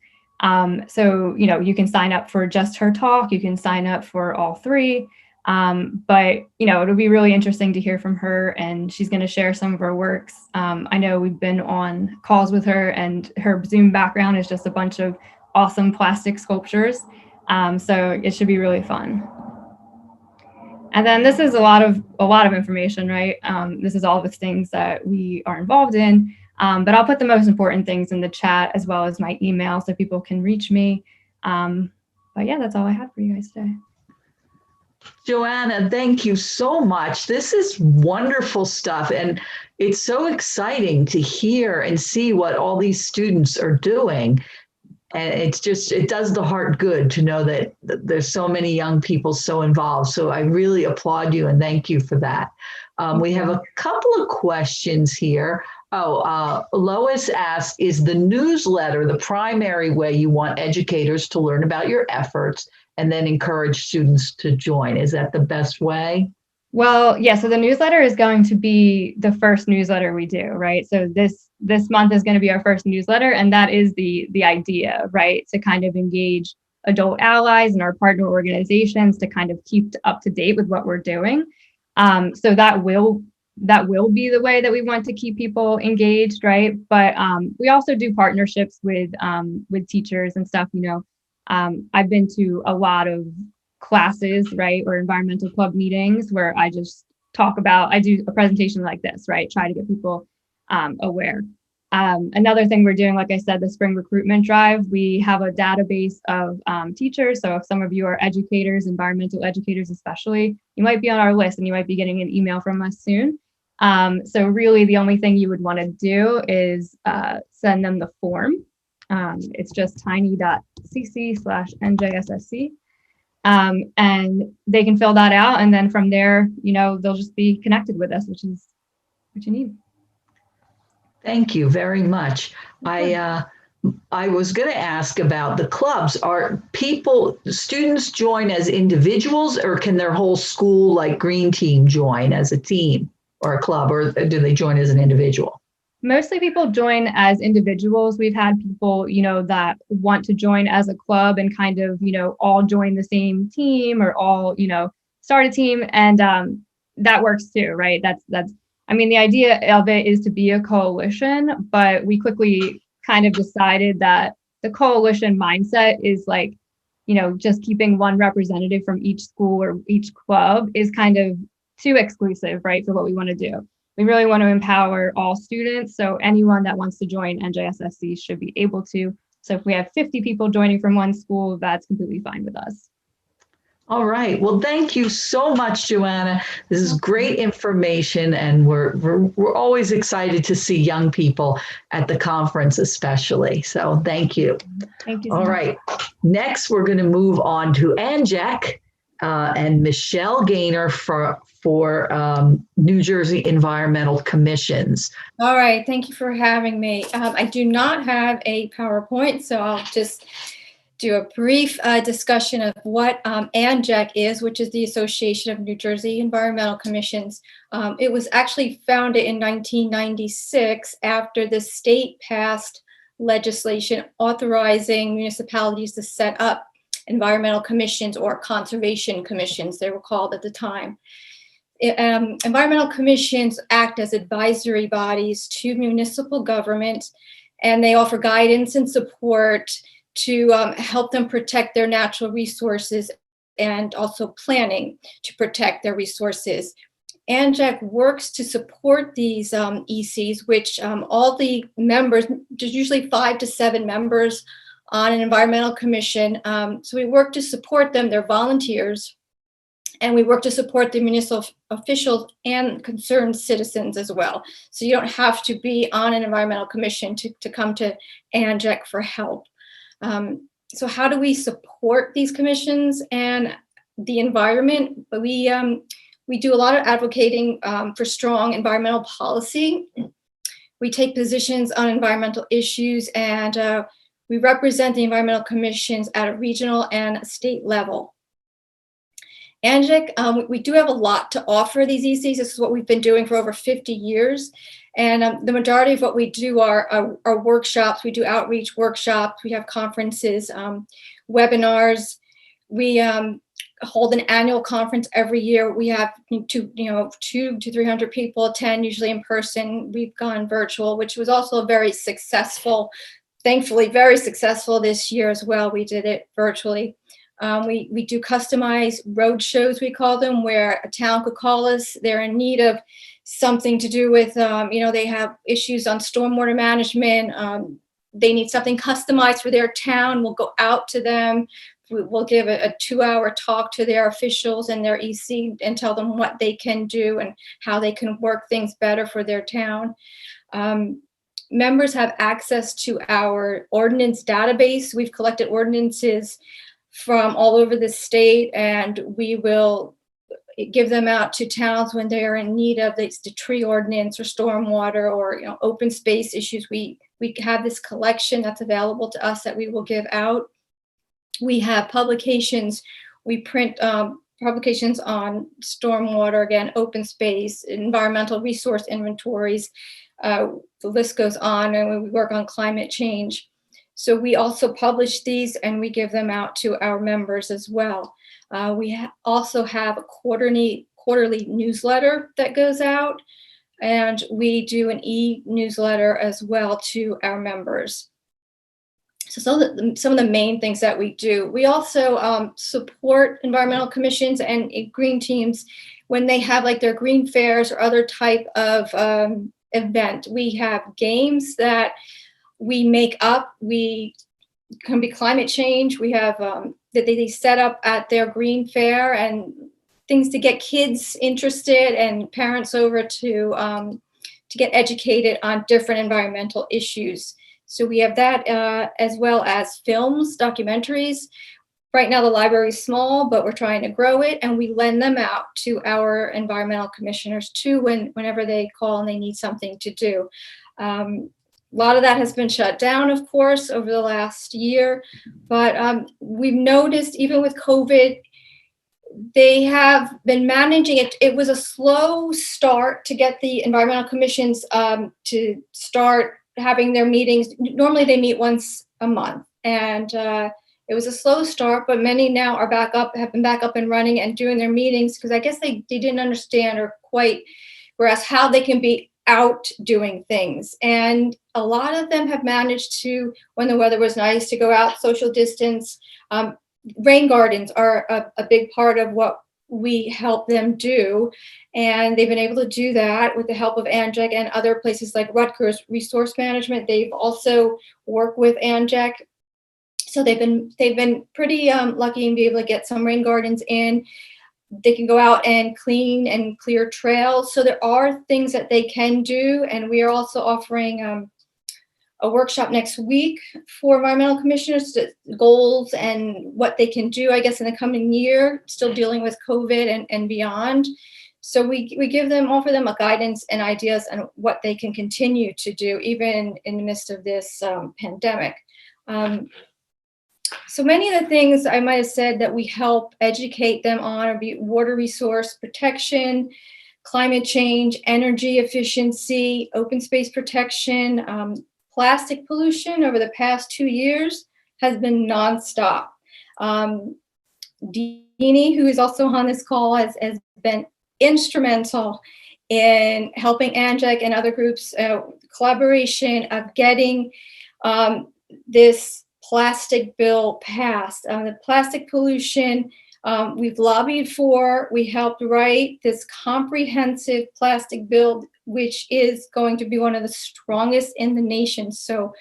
So, you know, you can sign up for just her talk. You can sign up for all 3. But, you know, it'll be really interesting to hear from her, and she's going to share some of her works. I know we've been on calls with her, and her Zoom background is just a bunch of awesome plastic sculptures. So it should be really fun. And then this is a lot of information, right? This is all the things that we are involved in. But I'll put the most important things in the chat, as well as my email, so people can reach me. But yeah, that's all I had for you guys today. Joanna, thank you so much. This is wonderful stuff. And it's so exciting to hear and see what all these students are doing. And it does the heart good to know that there's so many young people so involved. So I really applaud you and thank you for that. We have a couple of questions here. Lois asked, is the newsletter the primary way you want educators to learn about your efforts and then encourage students to join? Is that the best way? Well, yeah, so the newsletter is going to be the first newsletter we do, right? So this month is going to be our first newsletter, and that is the idea, right? To kind of engage adult allies and our partner organizations to kind of keep up to date with what we're doing. So that will be the way that we want to keep people engaged, right? But we also do partnerships with teachers and stuff. I've been to a lot of classes, right, or environmental club meetings where I just I do a presentation like this, right? Try to get people aware. Another thing we're doing, like I said, the spring recruitment drive, we have a database of teachers. So if some of you are educators, environmental educators especially, you might be on our list and you might be getting an email from us soon. So really the only thing you would want to do is send them the form. It's just tiny.cc/NJSSC. And they can fill that out. And then from there, they'll just be connected with us, which is what you need. Thank you very much. I was going to ask about the clubs. Are students join as individuals, or can their whole school, like Green Team, join as a team or a club, or do they join as an individual? Mostly people join as individuals. We've had people, that want to join as a club and kind of, all join the same team or all, start a team. And that works too, right? The idea of it is to be a coalition, but we quickly kind of decided that the coalition mindset is like, just keeping one representative from each school or each club is kind of too exclusive, right, for what we want to do. We really want to empower all students. So anyone that wants to join NJSSC should be able to. So if we have 50 people joining from one school, that's completely fine with us. All right. Well, thank you so much, Joanna. This is great information, and we're always excited to see young people at the conference, especially. So thank you. Thank you. All right. Next, we're going to move on to ANJEC and Michele Gaynor for New Jersey Environmental Commissions. All right. Thank you for having me. I do not have a PowerPoint, so I'll just do a brief discussion of what ANJEC is, which is the Association of New Jersey Environmental Commissions. It was actually founded in 1996 after the state passed legislation authorizing municipalities to set up environmental commissions, or conservation commissions, they were called at the time. Environmental commissions act as advisory bodies to municipal government, and they offer guidance and support to help them protect their natural resources and also planning to protect their resources. ANJEC works to support these ECs, which all the members, there's usually 5 to 7 members on an environmental commission. So we work to support them. They're volunteers. And we work to support the municipal officials and concerned citizens as well. So you don't have to be on an environmental commission to come to ANJEC for help. So how do we support these commissions and the environment? We do a lot of advocating for strong environmental policy. We take positions on environmental issues, and we represent the environmental commissions at a regional and state level. ANJEC, we do have a lot to offer these ECs. This is what we've been doing for over 50 years. And the majority of what we do are workshops. We do outreach workshops. We have conferences, webinars. We hold an annual conference every year. We have 200 to 300 people attend, usually in person. We've gone virtual, which was also very successful. Thankfully, very successful this year as well. We did it virtually. We do customized road shows, we call them, where a town could call us. They're in need of something to do with, they have issues on stormwater management. They need something customized for their town. We'll go out to them. We'll give a 2-hour talk to their officials and their EC and tell them what they can do and how they can work things better for their town. members have access to our ordinance database. We've collected ordinances from all over the state, and we will give them out to towns when they are in need of the tree ordinance or stormwater or open space issues. We have this collection that's available to us that we will give out. We have publications. We print publications on stormwater, again, open space, environmental resource inventories. The list goes on, and we work on climate change. So we also publish these, and we give them out to our members as well. We also have a quarterly newsletter that goes out, and we do an e-newsletter as well to our members. So some of the main things that we do. We also support environmental commissions and green teams when they have like their green fairs or other type of event. We have games that we make up. We can be climate change. We have that they set up at their green fair, and things to get kids interested and parents over to get educated on different environmental issues. So we have that as well as films, documentaries. Right now the library is small, but we're trying to grow it, and we lend them out to our environmental commissioners too whenever they call and they need something to do. A lot of that has been shut down, of course, over the last year, but we've noticed even with COVID, they have been managing it. It was a slow start to get the environmental commissions to start having their meetings. Normally they meet once a month, and it was a slow start, but many now are have been back up and running and doing their meetings, because I guess they didn't understand or quite grasp how they can be out doing things. And a lot of them have managed to, when the weather was nice, to go out, social distance. Rain gardens are a big part of what we help them do, and they've been able to do that with the help of ANJEC and other places like Rutgers Resource Management. They've also worked with ANJEC, so they've been pretty lucky and be able to get some rain gardens in. They can go out and clean and clear trails. So there are things that they can do, and we are also offering a workshop next week for environmental commissioners, goals and what they can do, I guess, in the coming year, still dealing with COVID and beyond. So we offer them a guidance and ideas on what they can continue to do, even in the midst of this pandemic. So many of the things I might have said that we help educate them on are water resource protection, climate change, energy efficiency, open space protection. Plastic pollution over the past 2 years has been nonstop. Deanie, who is also on this call, has been instrumental in helping ANJEC and other groups, collaboration of getting this plastic bill passed. The plastic pollution we've lobbied for. We helped write this comprehensive plastic bill, which is going to be one of the strongest in the nation. So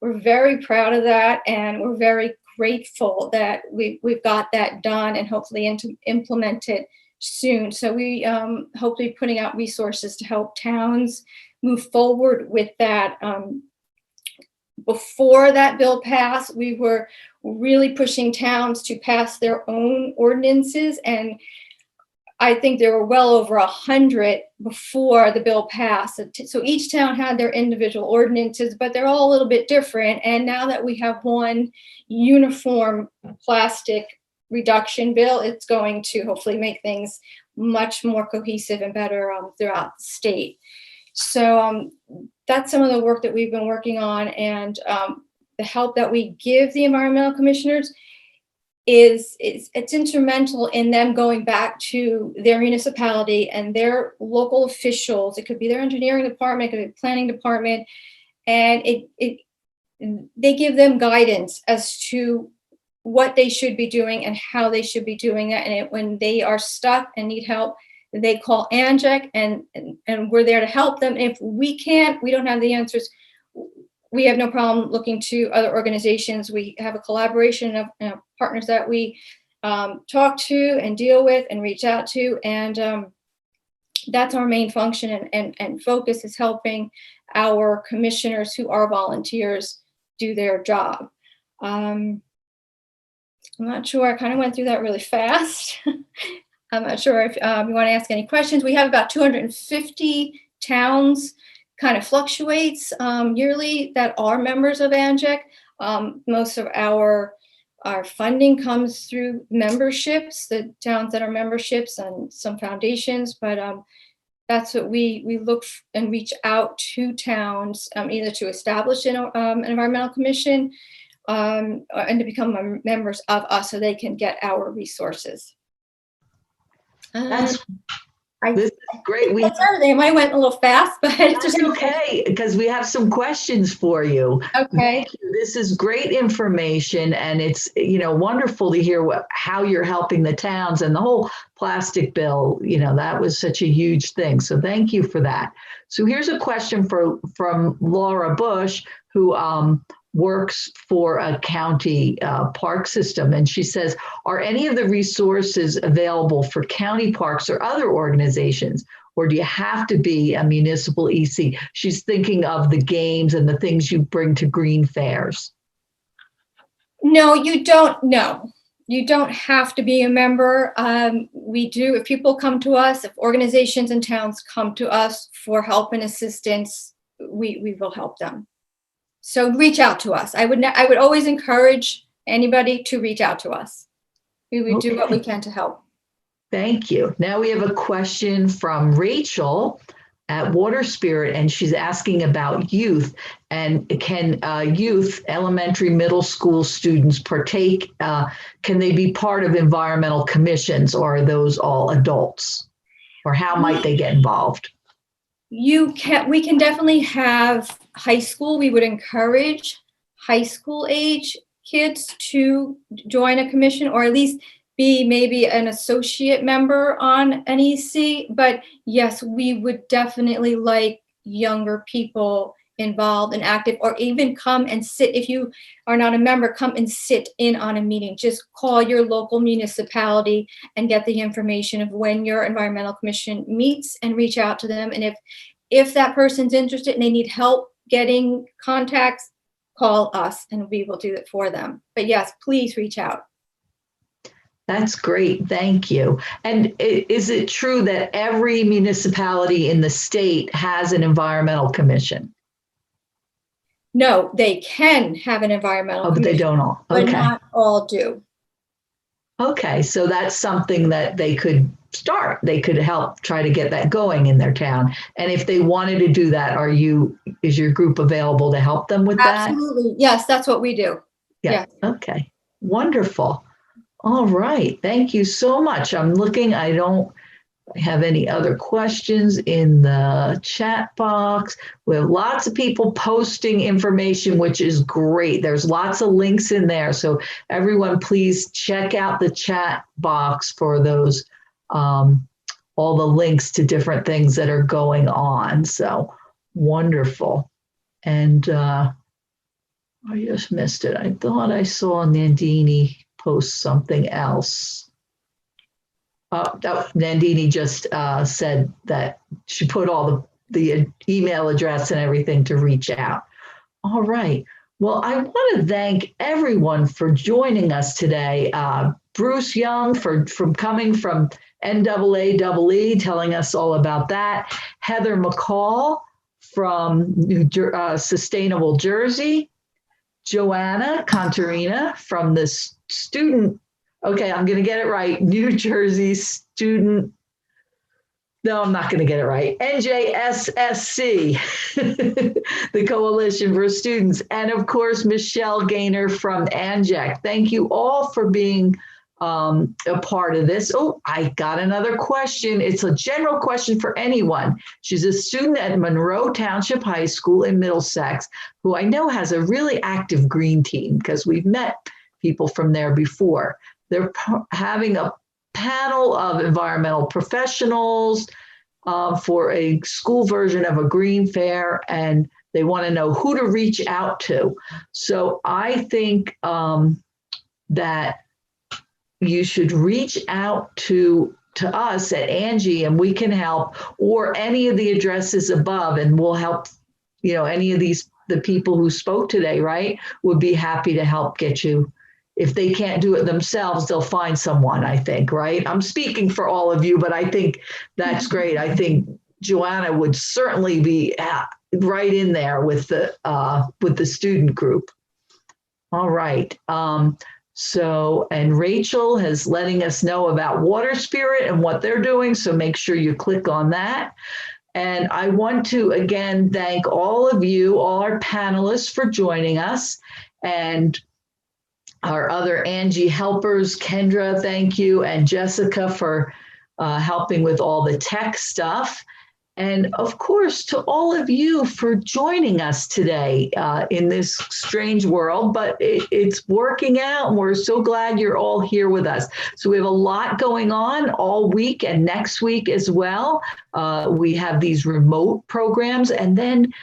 we're very proud of that, and we're very grateful that we've got that done and hopefully implemented soon. So we hope to be putting out resources to help towns move forward with that. Before that bill passed, we were really pushing towns to pass their own ordinances, and I think there were well over 100 before the bill passed. So each town had their individual ordinances, but they're all a little bit different. And now that we have one uniform plastic reduction bill, it's going to hopefully make things much more cohesive and better throughout the state. So that's some of the work that we've been working on, and the help that we give the environmental commissioners it's instrumental in them going back to their municipality and their local officials. It could be their engineering department, it could be planning department, and they give them guidance as to what they should be doing and how they should be doing that. And when they are stuck and need help, they call ANJEC, and we're there to help them. And if we don't have the answers, we have no problem looking to other organizations. We have a collaboration of partners that we talk to and deal with and reach out to. And that's our main function and focus, is helping our commissioners who are volunteers do their job. I'm not sure, I kind of went through that really fast. I'm not sure if you want to ask any questions. We have about 250 towns, kind of fluctuates yearly, that are members of ANJEC. Most of our funding comes through memberships, the towns that are memberships and some foundations, but that's what we look and reach out to towns, either to establish an environmental commission and to become members of us so they can get our resources. This is great. That's everything. I might have went a little fast, but That's okay, because we have some questions for you. Okay. Thank you. This is great information, and it's wonderful to hear how you're helping the towns, and the whole plastic bill. That was such a huge thing. So thank you for that. So here's a question from Laura Bush, who works for a county park system. And she says, are any of the resources available for county parks or other organizations? Or do you have to be a municipal EC? She's thinking of the games and the things you bring to green fairs. No, you don't. No, you don't have to be a member. We do, if people come to us, if organizations and towns come to us for help and assistance, we will help them. So reach out to us. I would always encourage anybody to reach out to us. We would do what we can to help. Thank you. Now we have a question from Rachel at Water Spirit, and she's asking about youth. And can youth, elementary, middle school students partake? Can they be part of environmental commissions, or are those all adults? Or how might they get involved? We can definitely have high school. We would encourage high school age kids to join a commission, or at least be maybe an associate member on an EC. But yes, we would definitely like younger people involved and active, or even come and sit. If you are not a member, come and sit in on a meeting. Just call your local municipality and get the information of when your environmental commission meets, and reach out to them. And if that person's interested and they need help getting contacts, call us and we will do it for them. But yes, please reach out. That's great. Thank you. And is it true that every municipality in the state has an environmental commission? No, they can have an environmental commission. But they don't all. Okay. But not all do. Okay, so that's something that they could start. They could help try to get that going in their town. And if they wanted to do that, is your group available to help them with that? Absolutely. Yes, that's what we do. Yeah. Okay. Wonderful. All right. Thank you so much. I'm looking. I don't have any other questions in the chat box. We have lots of people posting information, which is great. There's lots of links in there. So everyone, please check out the chat box for those, all the links to different things that are going on. So wonderful. And I just missed it. I thought I saw Nandini post something else. Nandini just said that she put all the email address and everything to reach out. All right. Well, I want to thank everyone for joining us today. Bruce Young from coming from NAAEE, telling us all about that. Heather McCall from Sustainable Jersey. Joanna Cantorino from the student, okay, I'm going to get it right, New Jersey student, no, I'm not going to get it right, NJSC, the Coalition for Students, and of course, Michele Gaynor from ANJEC. Thank you all for being a part of this. Oh, I got another question. It's a general question for anyone. She's a student at Monroe Township High School in Middlesex, who I know has a really active green team because we've met people from there before. They're having a panel of environmental professionals for a school version of a green fair, and they want to know who to reach out to. So I think that you should reach out to us at ANJEE, and we can help, or any of the addresses above, and we'll help any of the people who spoke today, right, would be happy to help get you. If they can't do it themselves, they'll find someone, I think, right? I'm speaking for all of you, but I think that's great. I think Joanna would certainly be right in there with the student group. All right. And Rachel is letting us know about Water Spirit and what they're doing. So make sure you click on that. And I want to, again, thank all of you, all our panelists for joining us, and our other ANJEE helpers. Kendra, thank you, and Jessica for helping with all the tech stuff. And of course, to all of you for joining us today in this strange world, but it's working out, and we're so glad you're all here with us. So we have a lot going on all week and next week as well. We have these remote programs, and then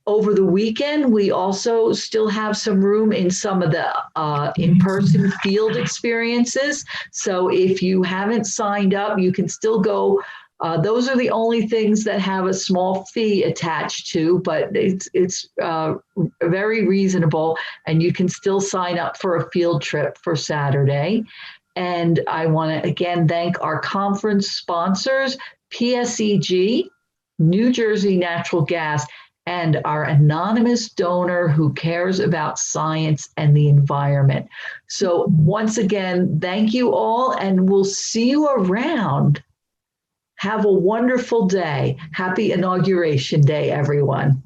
over the weekend, we also still have some room in some of the in-person field experiences. So if you haven't signed up, you can still go. Those are the only things that have a small fee attached to, but it's very reasonable, and you can still sign up for a field trip for Saturday. And I want to again thank our conference sponsors, PSEG, New Jersey Natural Gas, and our anonymous donor who cares about science and the environment. So once again, thank you all, and we'll see you around. Have a wonderful day. Happy Inauguration Day, everyone.